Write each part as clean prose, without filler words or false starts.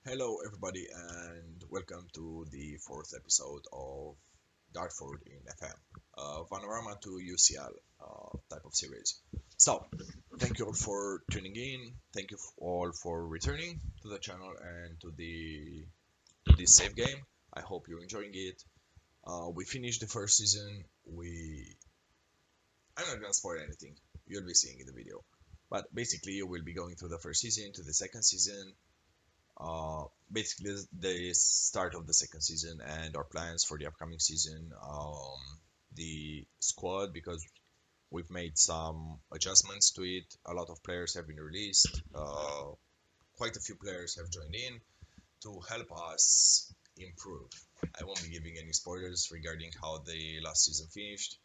Hello, everybody, and welcome to the fourth episode of Dartford in FM, Vanarama to UCL type of series. So, thank you all for tuning in. Thank you all for returning to the channel and to this save game. I hope you're enjoying it. We finished the first season. I'm not gonna spoil anything. You'll be seeing in the video. But basically, we'll be going through the first season to the second season, basically the start of the second season and our plans for the upcoming season. The squad, because we've made some adjustments to it. A lot of players have been released. Quite a few players have joined in to help us improve. I won't be giving any spoilers regarding how the last season finished.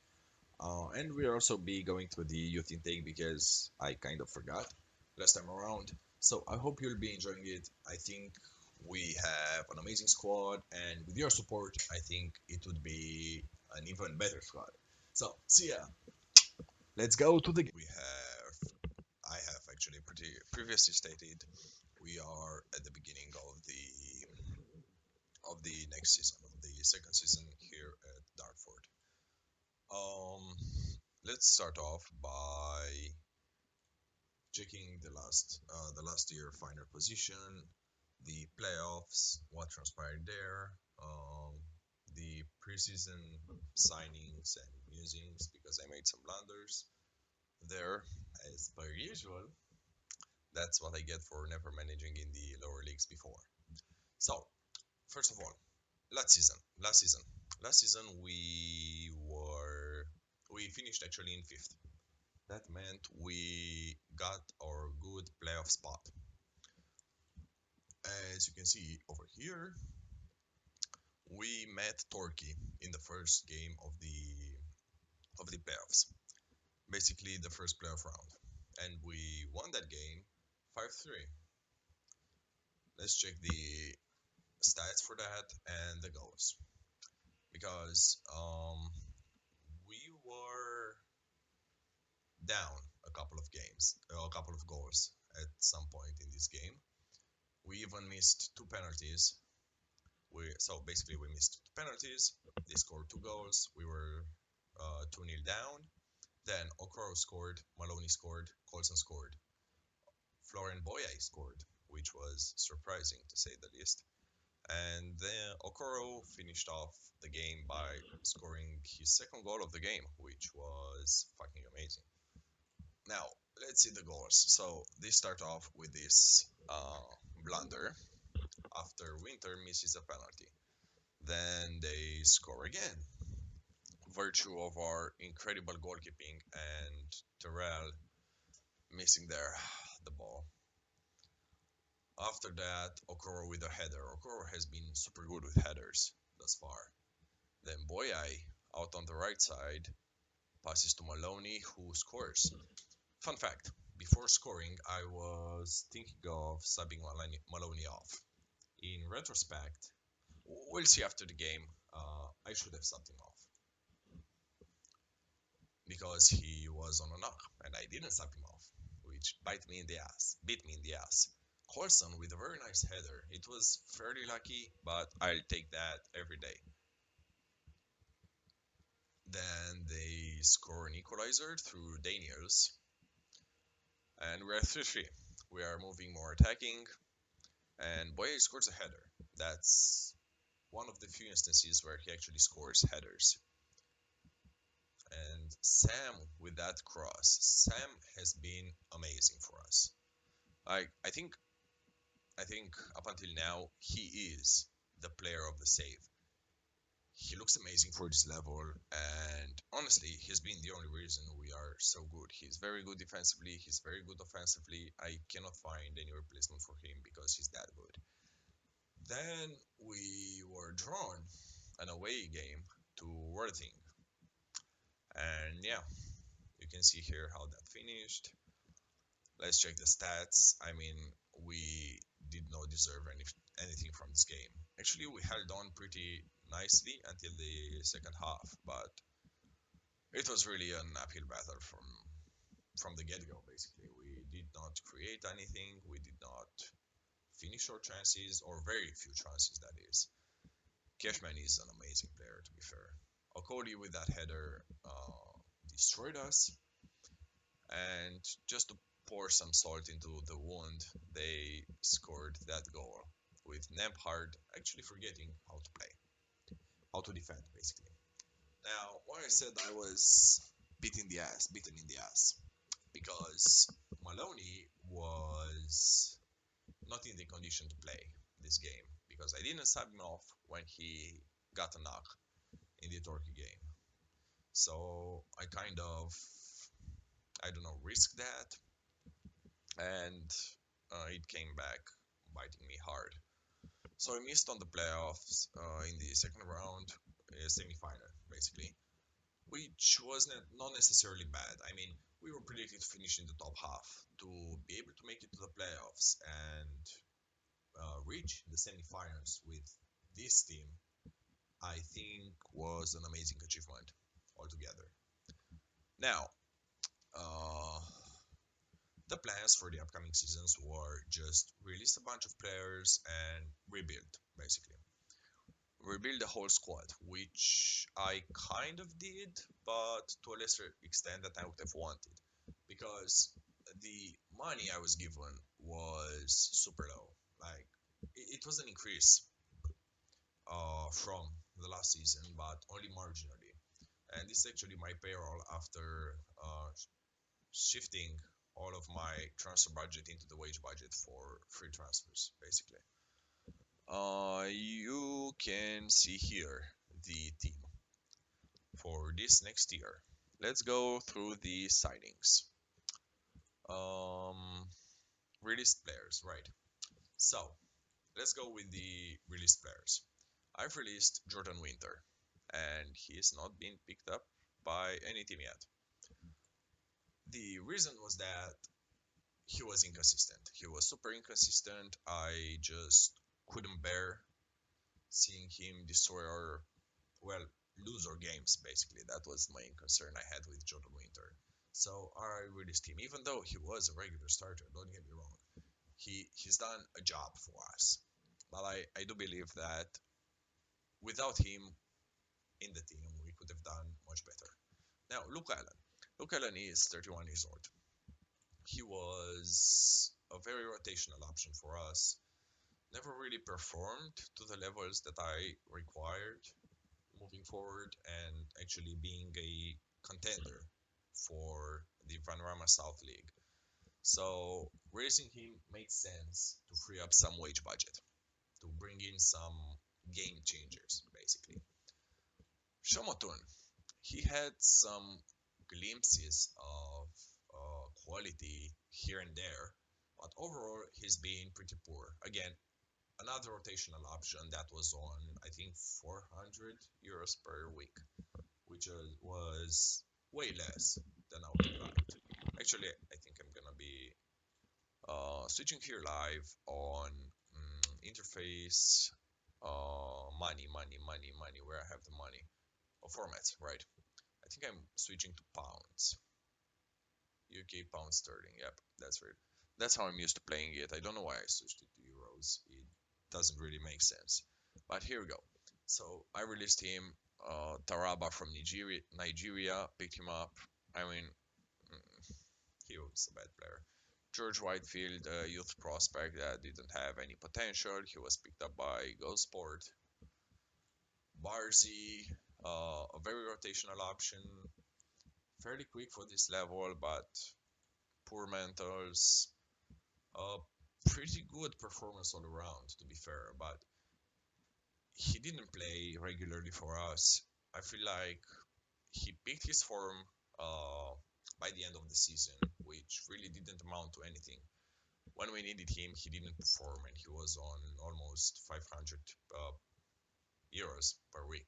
And we'll also be going through the youth intake because I kind of forgot last time around. So I hope you'll be enjoying it. I think we have an amazing squad, and with your support, I think it would be an even better squad. So, see ya. Let's go to the game. I have actually pretty previously stated we are at the beginning of the next season, of the second season here at Dartford. Um, let's start off by checking the last year final position, the playoffs, what transpired there, the preseason signings and musings because I made some blunders there as per usual. That's what I get for never managing in the lower leagues before. So first of all, last season, last season, last season we finished actually in fifth. That meant we got our good playoff spot. As you can see over here, we met Turkey in the first game of the playoffs. Basically the first playoff round. And we won that game 5-3. Let's check the stats for that and the goals. Because we were down a couple of goals at some point in this game. We even missed two penalties. So basically we missed two penalties. They scored two goals. We were 2-0 down. Then Okoro scored, Maloney scored, Colson scored, Florian Boyai scored, which was surprising to say the least. And then Okoro finished off the game by scoring his second goal of the game, which was fucking amazing. Now, let's see the goals. So they start off with this blunder after Winter misses a penalty. Then they score again. Virtue of our incredible goalkeeping and Terrell missing there the ball. After that, Okoro with a header. Okoro has been super good with headers thus far. Then Boyai out on the right side passes to Maloney, who scores. Fun fact, before scoring, I was thinking of subbing Maloney off. In retrospect, we'll see after the game, I should have subbed him off because he was on a knock and I didn't sub him off, which beat me in the ass. Colson with a very nice header. It was fairly lucky, but I'll take that every day. Then they score an equalizer through Daniels, and we're at 3-3. We are moving more attacking, and Boye scores a header. That's one of the few instances where he actually scores headers. And Sam with that cross. Sam has been amazing for us. I think up until now he is the player of the save. He looks amazing for this level, and honestly, he's been the only reason we are so good. He's very good defensively, he's very good offensively. I cannot find any replacement for him because he's that good. Then we were drawn an away game to Worthing, and yeah, you can see here how that finished. Let's check the stats. I mean, we did not deserve anything from this game. Actually, we held on pretty nicely until the second half, but it was really an uphill battle from the get-go. Basically, we did not create anything. We did not finish short chances or very few chances. That is, Cashman is an amazing player. To be fair, Okoli with that header destroyed us. And just to pour some salt into the wound, they scored that goal with Nembhard actually forgetting how to play, how to defend, basically. Now, why I said I was beaten in the ass, because Maloney was not in the condition to play this game because I didn't sub him off when he got a knock in the Torquay game. So I kind of, I don't know, risked that, and it came back biting me hard. So I missed on the playoffs in the second round, semi-final, basically, which was not necessarily bad. I mean, we were predicted to finish in the top half to be able to make it to the playoffs and reach the semi-finals with this team. I think was an amazing achievement altogether. Now, uh, the plans for the upcoming seasons were just release a bunch of players and rebuild, basically. Rebuild the whole squad, which I kind of did, but to a lesser extent that I would have wanted. Because the money I was given was super low. Like, it was an increase from the last season, but only marginally. And this is actually my payroll after shifting all of my transfer budget into the wage budget for free transfers, basically. You can see here the team for this next year. Let's go through the signings. Um, Released players, right? So let's go with the released players. I've released Jordan Winter, and he's not been picked up by any team yet. The reason was that he was inconsistent. He was super inconsistent. I just couldn't bear seeing him destroy our, well, lose our games, basically. That was the main concern I had with Jordan Winter. So I released him, even though he was a regular starter, don't get me wrong. He's done a job for us. But I do believe that without him in the team, we could have done much better. Now, Luke Allen. Luke Allen is 31 years old. He was a very rotational option for us. Never really performed to the levels that I required moving forward and actually being a contender for the Vanarama South League. So raising him made sense to free up some wage budget, to bring in some game changers, basically. Shomotun, he had some glimpses of quality here and there, but overall he's been pretty poor. Again, another rotational option that was on, I think, 400 euros per week, which was way less than I would have liked. Actually, I think I'm gonna be switching here live on interface, money, where I have the money. Oh, formats, right. I think I'm switching to pounds. UK pound sterling, yep, that's right. That's how I'm used to playing it. I don't know why I switched it to euros. It doesn't really make sense. But here we go. So I released him. Taraba from Nigeria picked him up. I mean, he was a bad player. George Whitefield, a youth prospect that didn't have any potential. He was picked up by Gosport. Barzi, a very rotational option. Fairly quick for this level, but poor mentals. Uh, Pretty good performance all around, to be fair, but he didn't play regularly for us. I feel like he picked his form uh, by the end of the season, which really didn't amount to anything. When we needed him, he didn't perform, and he was on almost 500 euros per week.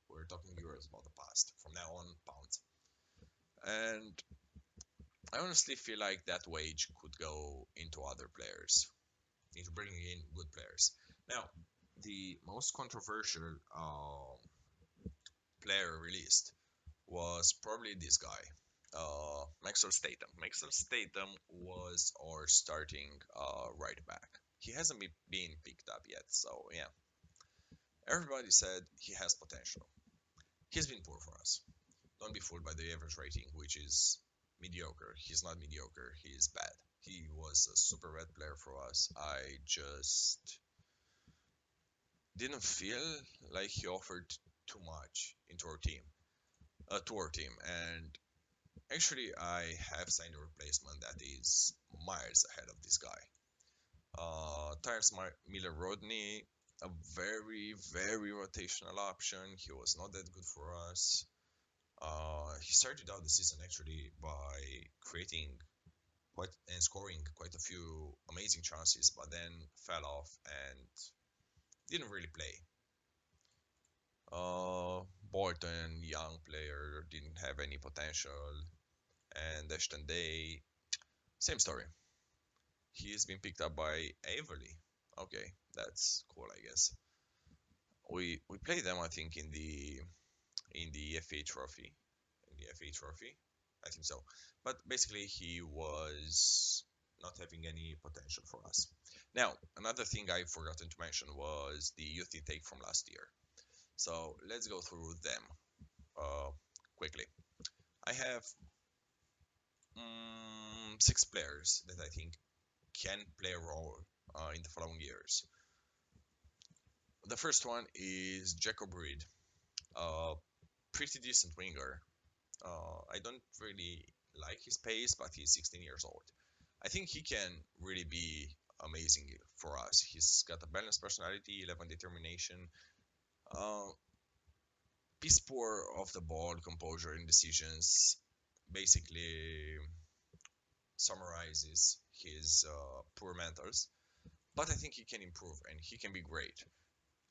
We're talking euros about the past. From now on, pounds. And I honestly feel like that wage could go into other players, into bringing in good players. Now, the most controversial player released was probably this guy, Maxwell Statham. Maxwell Statham was our starting right back. he hasn't been picked up yet. So yeah, everybody said he has potential. He's been poor for us. Don't be fooled by the average rating, which is mediocre. He's not mediocre. He's bad. He was a super bad player for us. I just didn't feel like he offered too much into our team, to our team. And actually, I have signed a replacement that is miles ahead of this guy. Tyrus Miller Rodney, a very, very rotational option. He was not that good for us. He started out the season actually by creating quite and scoring quite a few amazing chances, but then fell off and didn't really play. Bolton, young player, didn't have any potential, and Ashton Day, same story. He's been picked up by Averley. Okay, that's cool, I guess. We played them, I think, in the FA Trophy. In the FA Trophy, I think so. But basically, he was not having any potential for us. Now, another thing I've forgotten to mention was the youth intake from last year. So let's go through them uh, quickly. I have 6 players that I think can play a role in the following years. The first one is Jacob Reed, a pretty decent winger. I don't really like his pace, but he's 16 years old. I think he can really be amazing for us. He's got a balanced personality, 11 determination, uh, piece poor off the ball, composure in decisions. Basically, summarizes his poor mentals. But I think he can improve and he can be great.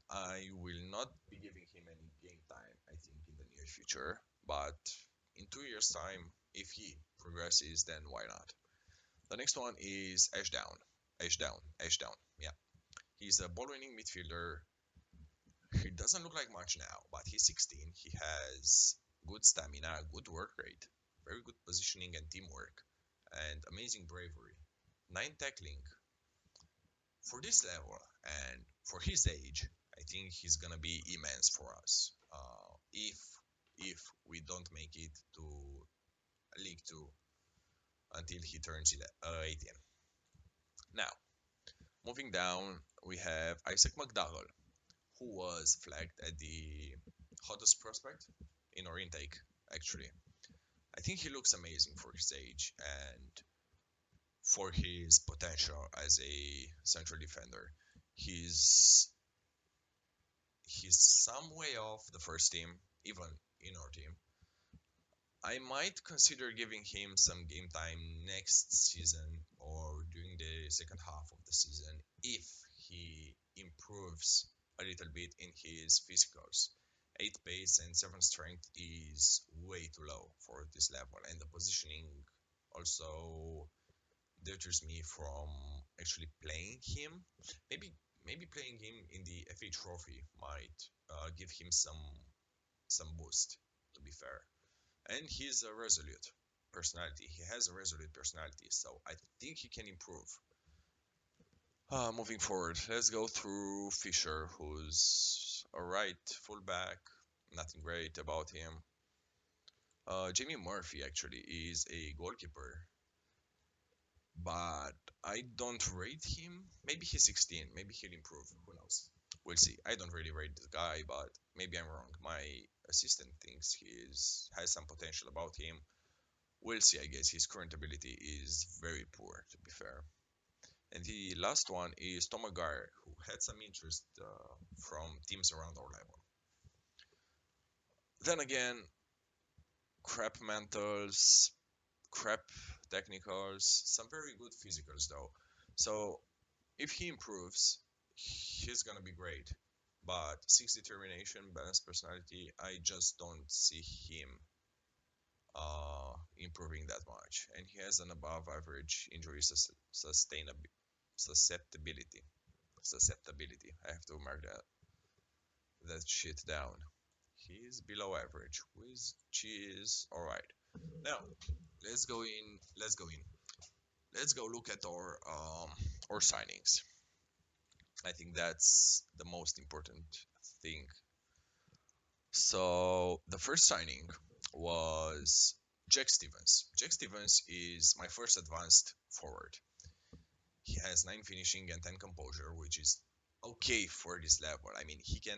I will not be giving him any game time, I think, in the near future. But in 2 years' time, if he progresses, then why not? The next one is Ashdown. Ashdown. Ashdown. Yeah. He's a ball winning midfielder. He doesn't look like much now, but he's 16. He has good stamina, good work rate, very good positioning and teamwork, and amazing bravery. 9 tackling. For this level and for his age, I think he's gonna be immense for us. If we don't make it to League Two until he turns 18. Now, moving down, we have Isaac McDougall, who was flagged at the hottest prospect in our intake. Actually, I think he looks amazing for his age and for his potential as a central defender. He's he's some way off the first team, even in our team. I might consider giving him some game time next season or during the second half of the season if he improves a little bit in his physicals. 8 pace and 7 strength is way too low for this level, and the positioning also deters me from actually playing him. Maybe maybe playing him in the FA Trophy might give him some boost. To be fair, and he's a resolute personality. He has a resolute personality, so I think he can improve. Moving forward, let's go through Fisher, who's a right fullback. Nothing great about him. Jamie Murphy actually is a goalkeeper, but I don't rate him. Maybe he's 16. Maybe he'll improve. Who knows? We'll see. I don't really rate this guy, but maybe I'm wrong. My assistant thinks has some potential about him. We'll see. I guess his current ability is very poor, to be fair. And the last one is Tom Agar, who had some interest from teams around our level. Then again, crap mentals, crap technicals, some very good physicals though. So if he improves, he's gonna be great. But 6 determination, balanced personality, I just don't see him improving that much. And he has an above average injury susceptibility. Susceptibility. I have to mark that shit down. He's below average, which is alright. Now, let's go in. Let's go in. Let's go look at our signings. I think that's the most important thing. So the first signing was Jack Stevens. Jack Stevens is my first advanced forward. He has 9 finishing and 10 composure, which is okay for this level. I mean, he can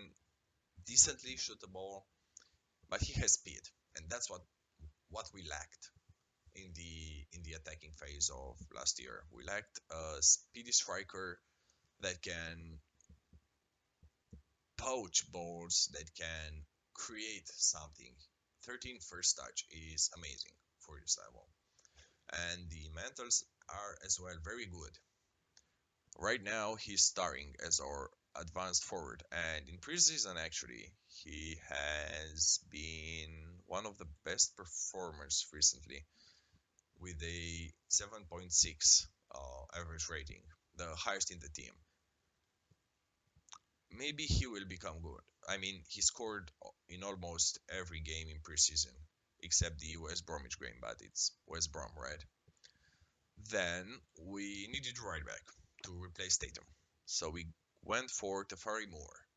decently shoot the ball, but he has speed, and that's what we lacked in the attacking phase of last year. We lacked a speedy striker that can poach balls, that can create something. 13 first touch is amazing for this level, and the mentals are as well very good. Right now, he's starring as our advanced forward, and in preseason, actually, he has been one of the best performers recently with a 7.6 average rating, the highest in the team. Maybe he will become good. I mean, he scored in almost every game in preseason, except the West Bromwich game, but it's West Brom, right? Then we needed right back to replace Tatum. So we went for Tafari Moore.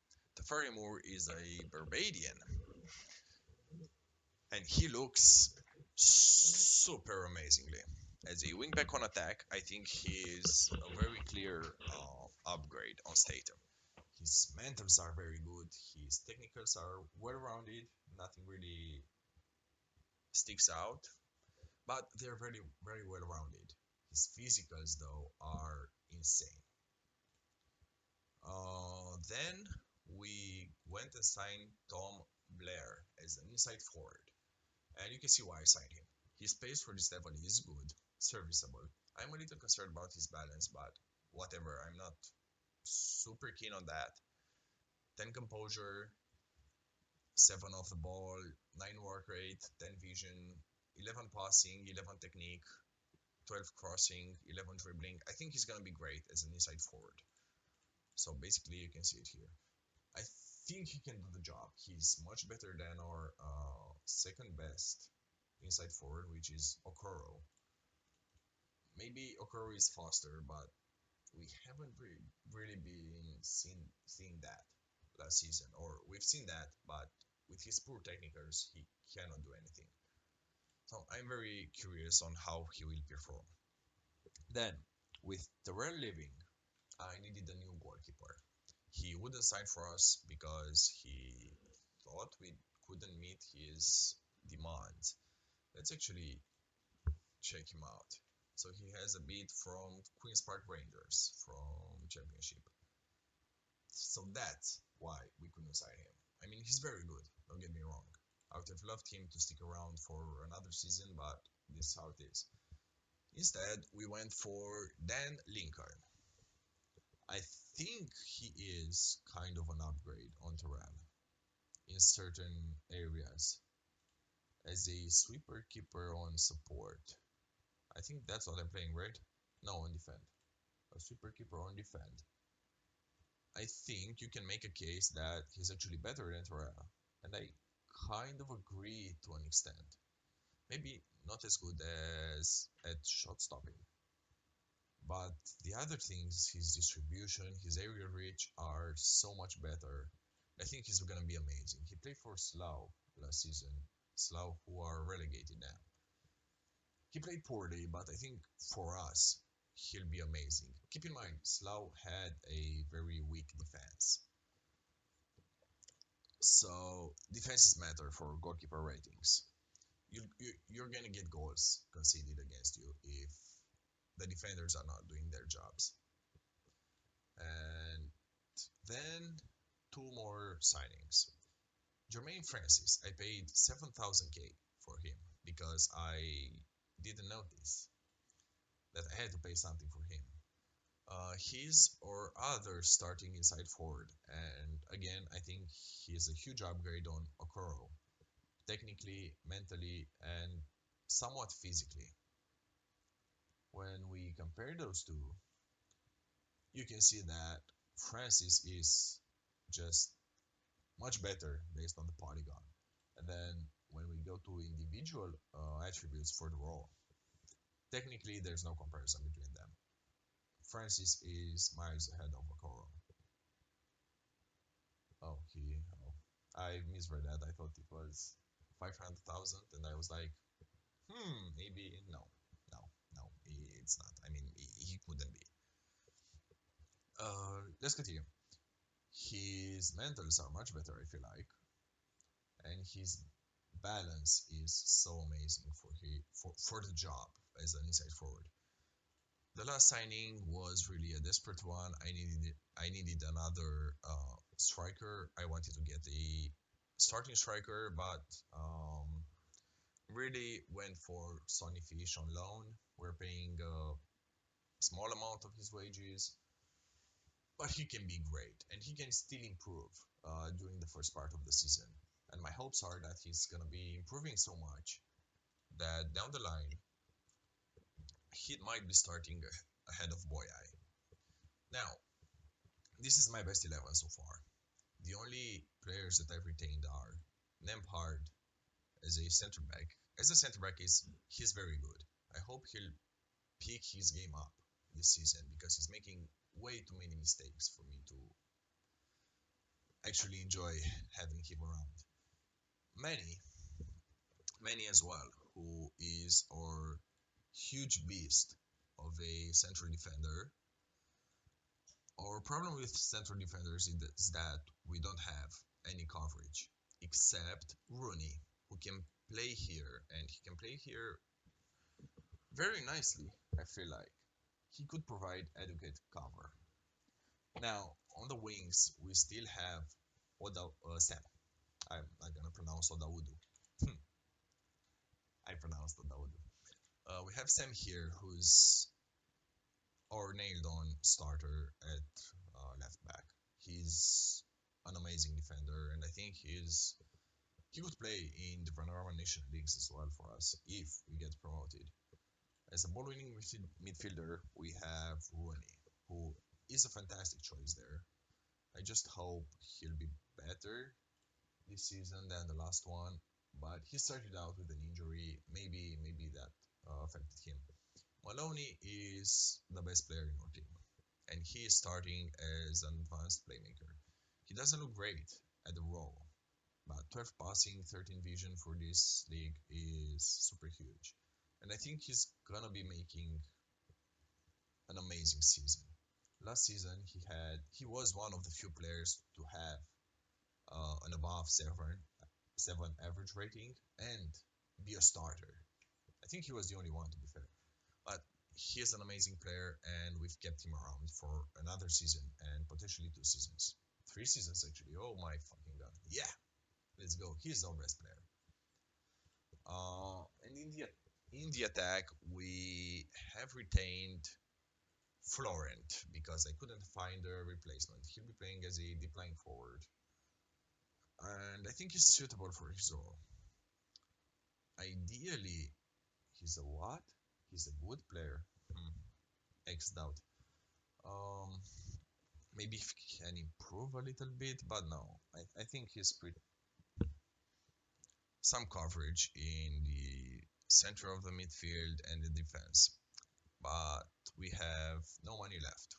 Tafari Moore is a Barbadian, and he looks super amazingly. As a wingback on attack, I think he is a very clear upgrade on Statham. His mentals are very good. His technicals are well rounded. Nothing really sticks out, but they're very well rounded. His physicals though are insane. Then we went and signed Tom Blair as an inside forward, and you can see why I signed him. His pace for this level is good, serviceable. I'm a little concerned about his balance, but whatever. I'm not super keen on that. 10 composure, 7 off the ball, 9 work rate, 10 vision, 11 passing, 11 technique, 12 crossing, 11 dribbling. I think he's going to be great as an inside forward. So basically, you can see it here. I think he can do the job. He's much better than our second best inside forward, which is Okoro. Maybe Okoro is faster, but we haven't really been seeing that last season. Or we've seen that, but with his poor technicals, he cannot do anything. So I'm very curious on how he will perform. Then, with Terrell leaving, I needed a new goalkeeper. He wouldn't sign for us because he thought we couldn't meet his demands. Let's actually check him out. So he has a bid from Queen's Park Rangers from Championship. So that's why we couldn't sign him. I mean, he's very good, don't get me wrong. I would have loved him to stick around for another season, but this is how it is. Instead, we went for Dan Lincoln. I think he is kind of an upgrade on Terrell in certain areas as a sweeper keeper on support. I think that's what I'm playing, right? No, on defend. A sweeper keeper on defend. I think you can make a case that he's actually better than Terrell, and I kind of agree to an extent. Maybe not as good as at shot stopping, but the other things, his distribution, his aerial reach, are so much better. I think he's gonna be amazing. He played for Slough last season. Slough, who are relegated now. He played poorly, but I think for us, he'll be amazing. Keep in mind, Slough had a very weak defense. So defenses matter for goalkeeper ratings. You're gonna get goals conceded against you if the defenders are not doing their jobs. And then two more signings. Jermaine Francis, I paid 7,000k for him because I didn't notice that I had to pay something for him. He's or other starting inside forward, and again, I think he's a huge upgrade on Okoro, technically, mentally, and somewhat physically. When we compare those two, you can see that Francis is just much better based on the polygon. And then when we go to individual attributes for the role, technically there's no comparison between them. Francis is miles ahead of Okoro. Turkey. Oh, I misread that. I thought it was 500,000, and I was like, maybe no, no, no, it's not. I mean, he couldn't be. Let's continue. His mentals are much better, I feel like, and his balance is so amazing for the job as an inside forward. The last signing was really a desperate one. I needed another striker. I wanted to get a starting striker, but really went for Sonny Fish on loan. We're paying a small amount of his wages, but he can be great and he can still improve during the first part of the season. And my hopes are that he's gonna be improving so much that down the line he might be starting ahead of Boyai. Now, this is my best 11 so far. The only players that I've retained are Nembhard as a center back. As a center back, he's very good. I hope he'll pick his game up this season because he's making way too many mistakes for me to actually enjoy having him around. Many, many as well, who is our huge beast of a central defender. Our problem with central defenders is that we don't have any coverage except Rooney, who can play here, and he can play here very nicely. I feel like he could provide adequate cover. Now on the wings, we still have Sam. I'm not gonna pronounce Odaudu. I pronounced Odaudu. We have Sam here, who's our nailed-on starter at left back. He's an amazing defender, and I think he could play in the Vanarama National Leagues as well for us if we get promoted. As a ball-winning midfielder, we have Rooney, who is a fantastic choice there. I just hope he'll be better this season than the last one. But he started out with an injury. Maybe that affected him. Maloney is the best player in our team, and he is starting as an advanced playmaker. He doesn't look great at the role, but 12 passing, 13 vision for this league is super huge. And I think he's gonna be making an amazing season. Last season, he was one of the few players to have an above seven average rating and be a starter. I think he was the only one, to be fair. But he is an amazing player, and we've kept him around for another season and potentially 2 seasons, 3 seasons actually. Oh my fucking god! Yeah, let's go. He's our best player. And in the attack, we have retained Florent because I couldn't find a replacement. He'll be playing as a deep line forward, and I think he's suitable for his role. Ideally, he's a what? He's a good player. X doubt. Um, Maybe if he can improve a little bit, but no, I think he's pretty some coverage in the center of the midfield and the defense, but we have no money left.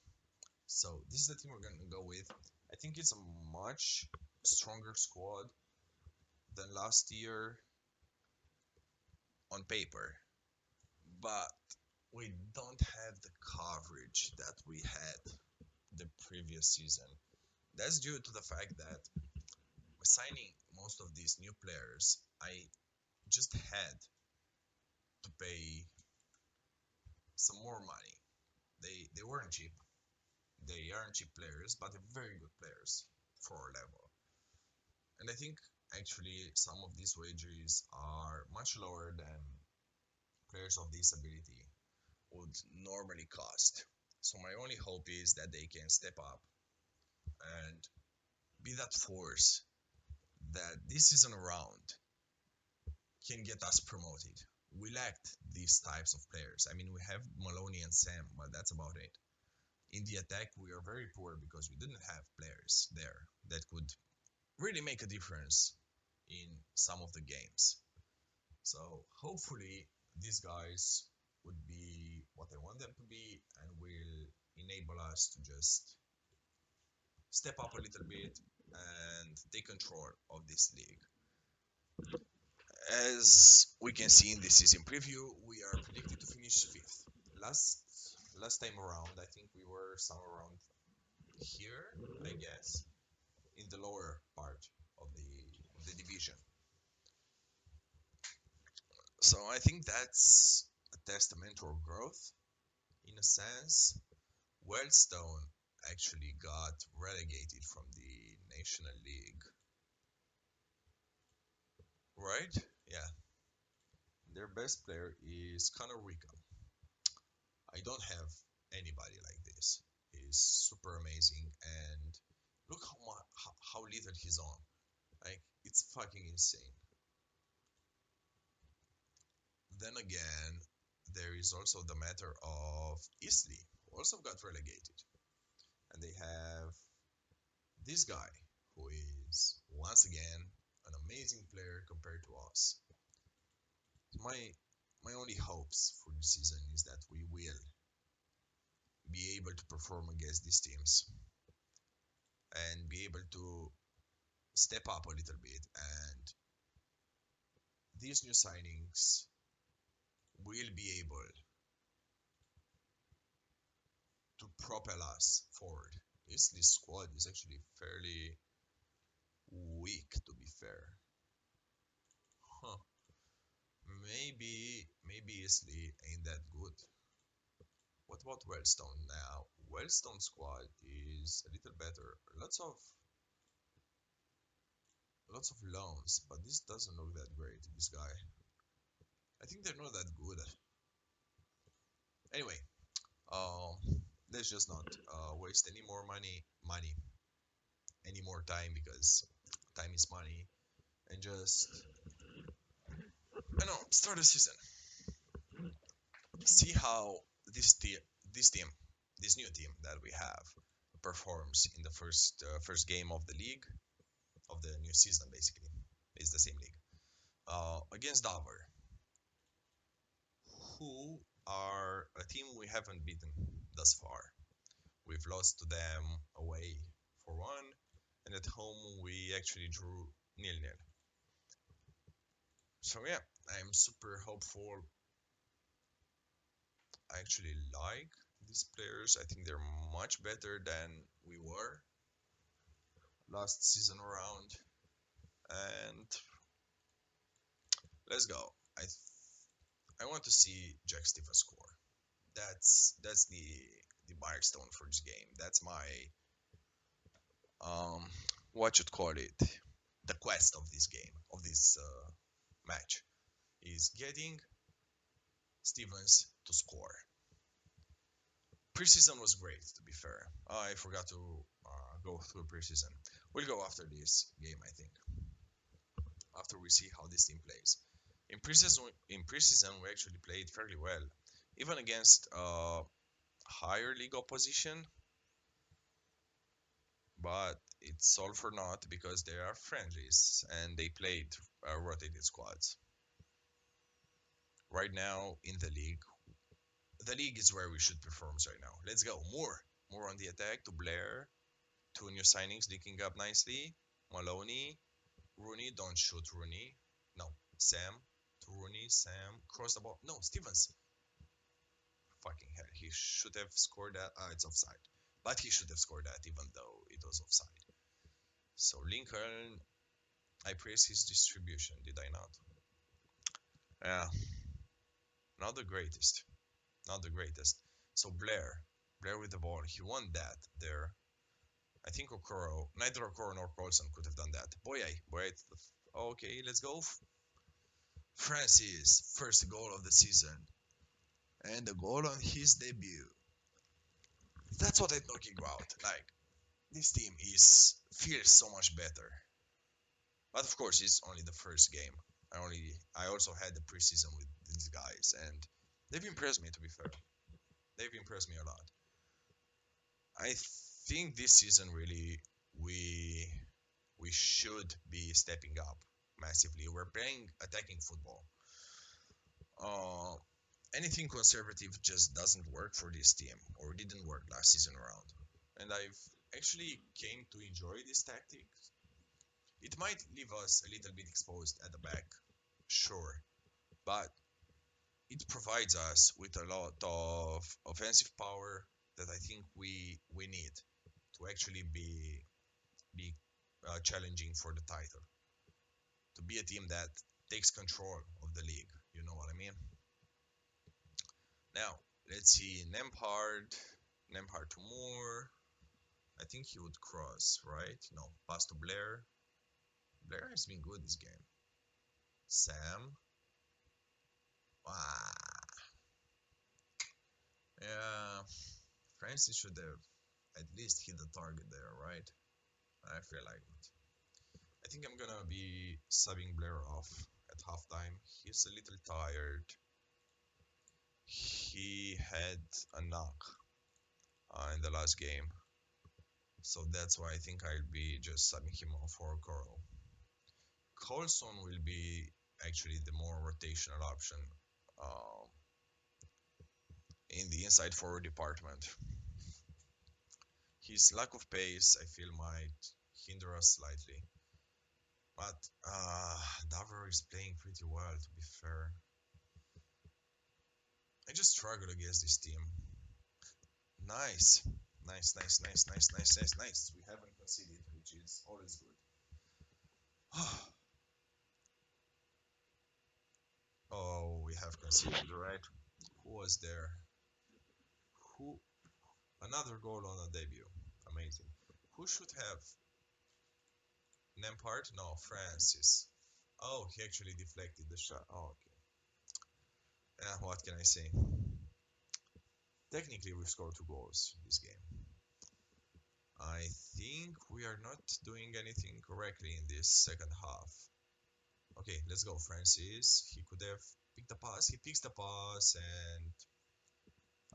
So this is the team we're gonna go with. I think it's a much stronger squad than last year on paper, but we don't have the coverage that we had the previous season. That's due to the fact that signing most of these new players, I just had to pay some more money. They weren't cheap. They aren't cheap players, but they're very good players for our level. And I think actually some of these wages are much lower than players of this ability would normally cost. So my only hope is that they can step up and be that force that this season around can get us promoted. We lacked these types of players. I mean, we have Maloney and Sam, but that's about it. In the attack, we are very poor because we didn't have players there that could really make a difference in some of the games. So hopefully, these guys would be what I want them to be and will enable us to just step up a little bit and take control of this league. As we can see in the season preview, we are predicted to finish fifth. Last last time around, I think we were somewhere around here, I guess, in the lower part of the division. So I think that's a testament to our growth in a sense. Wellstone actually got relegated from the National League, right? Yeah. Their best player is Connor Wickham. I don't have anybody like this. He's super amazing, and look how little he's on. Like it's fucking insane. Then again, there is also the matter of Isley, who also got relegated, and they have this guy who is once again an amazing player compared to us. My only hopes for this season is that we will be able to perform against these teams and be able to step up a little bit, and these new signings will be able to propel us forward. This squad is actually fairly weak, to be fair. Huh. Maybe Isley ain't that good. What about Wellstone now? Wellstone squad is a little better. Lots of loans, but this doesn't look that great. This guy, I think they're not that good. Anyway, um, let's just not waste any more any more time because time is money, and just I know start the season. See how this team, this team, this new team that we have performs in the first game of the league of the new season. Basically, it's the same league against Dartford, who are a team we haven't beaten thus far. We've lost to them away for one, and at home we actually drew nil-nil. So yeah, I'm super hopeful. I actually like these players. I think they're much better than we were last season around. And let's go. I want to see Jack Stevens score. That's the milestone for this game. That's my um what should call it, the quest of this game, of this match, is getting Stevens to score. Preseason was great, to be fair. I forgot to go through preseason. We'll go after this game, I think, after we see how this team plays. In preseason, we actually played fairly well, even against higher league opposition. But it's all for naught because they are friendlies and they played rotated squads. Right now in the league is where we should perform right now. Let's go. More on the attack to Blair. Two new signings linking up nicely. Maloney, Rooney, don't shoot Rooney. No, Sam to Rooney. Sam cross the ball. No, Stevens. Fucking hell, he should have scored that. It's offside, but he should have scored that even though it was offside. So Lincoln, I praise his distribution, did I not? Yeah, not the greatest. Not the greatest. So Blair with the ball, he won that there. I think neither Okoro nor Colson could have done that. Boy, okay, let's go. Francis, first goal of the season, and a goal on his debut. That's what I'm talking about. Like this team is feels so much better. But of course, it's only the first game. I also had the preseason with these guys, and they've impressed me. To be fair, they've impressed me a lot. I think this season really we we should be stepping up massively. We're playing attacking football. Uh, Anything conservative just doesn't work for this team, or didn't work last season around. And actually came to enjoy this tactic. It might leave us a little bit exposed at the back, sure, but it provides us with a lot of offensive power that I think we need to actually be challenging for the title, to be a team that takes control of the league. You know what I mean? Now let's see Nembhard to Moore. I think he would cross, right? No, pass to Blair. Blair has been good this game. Sam. Ah, yeah. Francis should have at least hit the target there, right? I feel like it. I think I'm gonna be subbing Blair off at halftime. He's a little tired. He had a knock in the last game, so that's why I think I'll be just subbing him off for Coral. Colson will be actually the more rotational option um, in the inside forward department. His lack of pace, I feel, might hinder us slightly. But Davro is playing pretty well, to be fair. I just struggle against this team. Nice. Nice, nice, nice, nice, nice, nice, nice. We haven't conceded, which is always good. Oh, we have conceded, right? Who was there? Who? Another goal on a debut. Amazing. Who should have? Lampard? No, Francis. Oh, he actually deflected the shot. Oh, okay. What can I say? Technically, we scored 2 goals this game. I think we are not doing anything correctly in this second half. Okay, let's go, Francis. He could have picked the pass. He picks the pass, and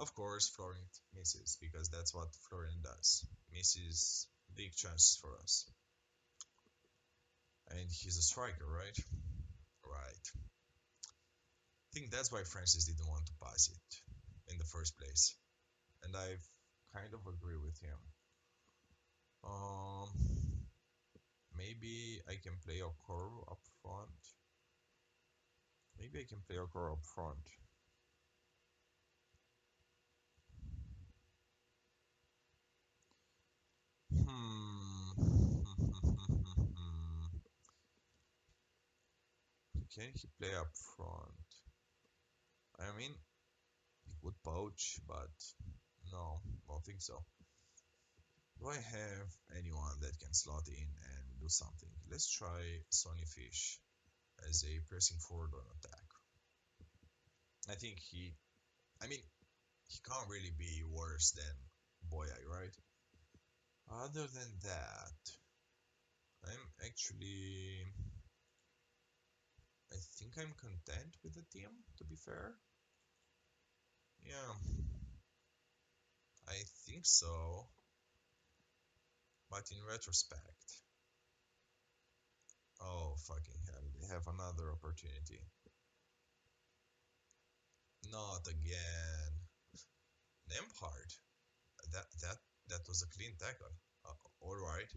of course, Florent misses because that's what Florent does. Misses big chances for us. And he's a striker, right? Right. I think that's why Francis didn't want to pass it in the first place. And I kind of agree with him. Um, maybe I can play Okoro up front. Maybe I can play Okoro up front. Hmm. Can he play up front? I mean, he would poach, but no, don't think so. Do I have anyone that can slot in and do something? Let's try Sonny Fish as a pressing forward on attack. I think I mean, he can't really be worse than Boya, right? Other than that, I'm actually, I think I'm content with the team, to be fair. Yeah, I think so. But in retrospect, oh fucking hell, they have another opportunity. Not again. Nemhard. That that that was a clean tackle. All right.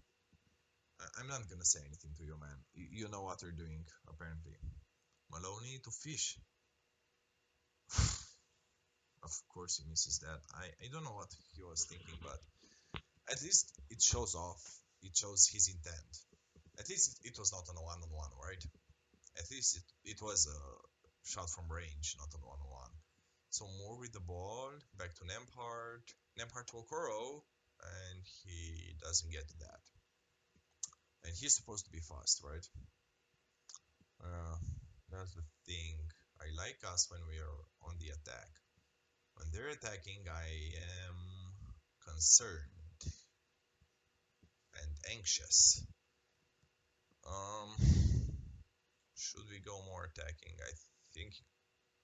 I'm not gonna say anything to you, man. You know what you're doing, apparently. Maloney to Fish. Of course he misses that. I don't know what he was thinking, but at least it shows off. It shows his intent. At least it was not on a one-on-one, right? At least it was a shot from range, not on one-on-one. So more with the ball, back to Nembhard. Nembhard to Okoro, and he doesn't get to that. And he's supposed to be fast, right? Uh, that's the thing. I like us when we are on the attack. When they're attacking, I am concerned and anxious. Um, should we go more attacking? I think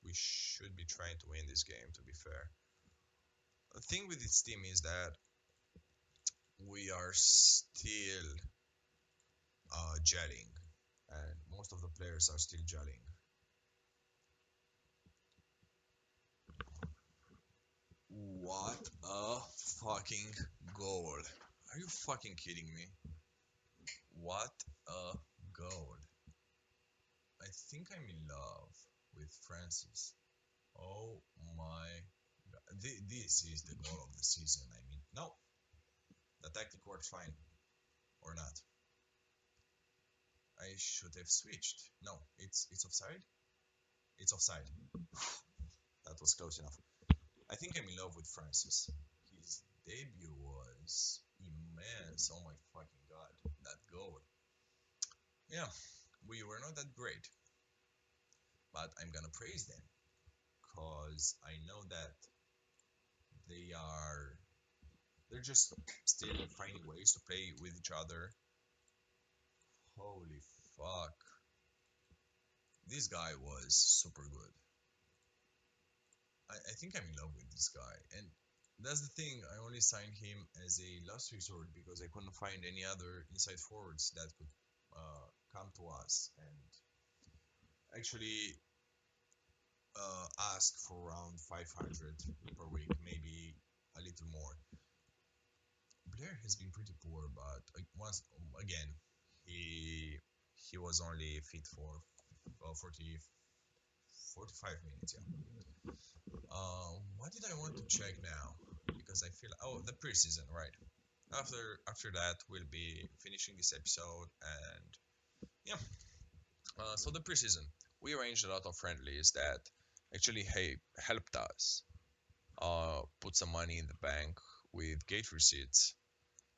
we should be trying to win this game, to be fair. The thing with this team is that we are still gelling, and most of the players are still gelling. What a fucking goal! Are you fucking kidding me? What a goal. I think I'm in love with Francis. Oh my god. This is the goal of the season. I mean, no, the tactic worked fine. Or not. I should have switched. No, it's offside? It's offside. That was close enough. I think I'm in love with Francis. His debut was immense. Oh my fucking god. That goal. Yeah, we were not that great, but I'm gonna praise them because I know that they are they're just still finding ways to play with each other. Holy fuck. This guy was super good. I think I'm in love with this guy. And that's the thing, I only signed him as a last resort because I couldn't find any other inside forwards that could come to us and actually ask for around 500 per week, maybe a little more. Blair has been pretty poor, but once again, he he was only fit for 40, 45 minutes. Yeah. What did I want to check now? Because I feel the preseason, right? After that, we'll be finishing this episode, and yeah. So the preseason, we arranged a lot of friendlies that actually helped us put some money in the bank with gate receipts.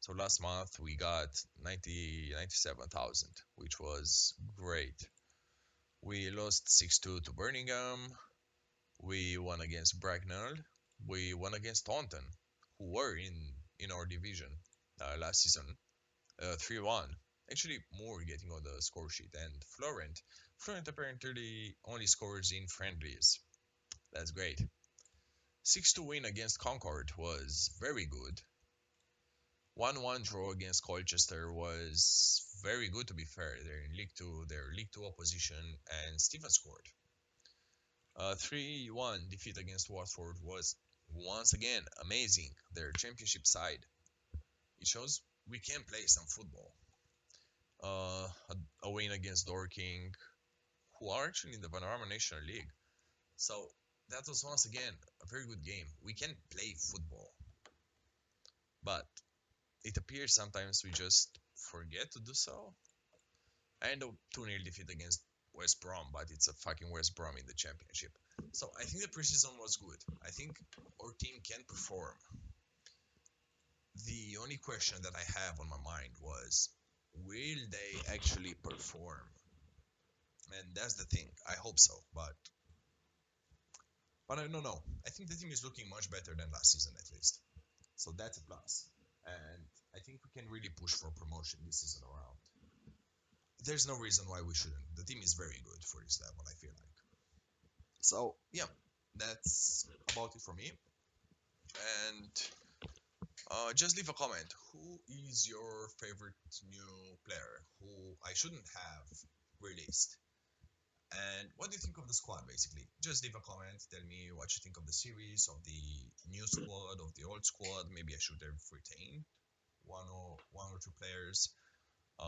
So last month we got 97,000, which was great. We lost 6-2 to Birmingham. We won against Bracknell. We won against Taunton, who were in our division last season. 3-1. Actually, more getting on the score sheet. And Florent. Florent apparently only scores in friendlies. That's great. 6-2 win against Concord was very good. 1-1 draw against Colchester was very good, to be fair. They're in League 2, their League 2 opposition, and Stephen scored. 3-1 defeat against Watford was once again amazing. Their championship side. It shows we can play some football. A win against Dorking, who are actually in the Vanarama National League. So that was once again a very good game. We can play football, but it appears sometimes we just forget to do so. And a 2-0 defeat against West Brom, but it's a fucking West Brom in the championship. So I think the preseason was good. I think our team can perform. The only question that I have on my mind was, will they actually perform? And that's the thing. I hope so, but I don't know. I think the team is looking much better than last season at least. So that's a plus. And I think we can really push for promotion this season around. There's no reason why we shouldn't. The team is very good for this level, I feel like. So yeah, that's about it for me. And just leave a comment. Who is your favorite new player who I shouldn't have released? And what do you think of the squad, basically? Just leave a comment. Tell me what you think of the series, of the new squad, of the old squad. Maybe I should have retained one or two players.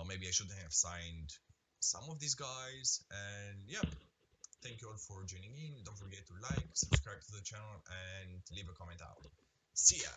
Maybe I should have signed some of these guys. And yeah, thank you all for joining in. Don't forget to like, subscribe to the channel, and leave a comment out. See ya!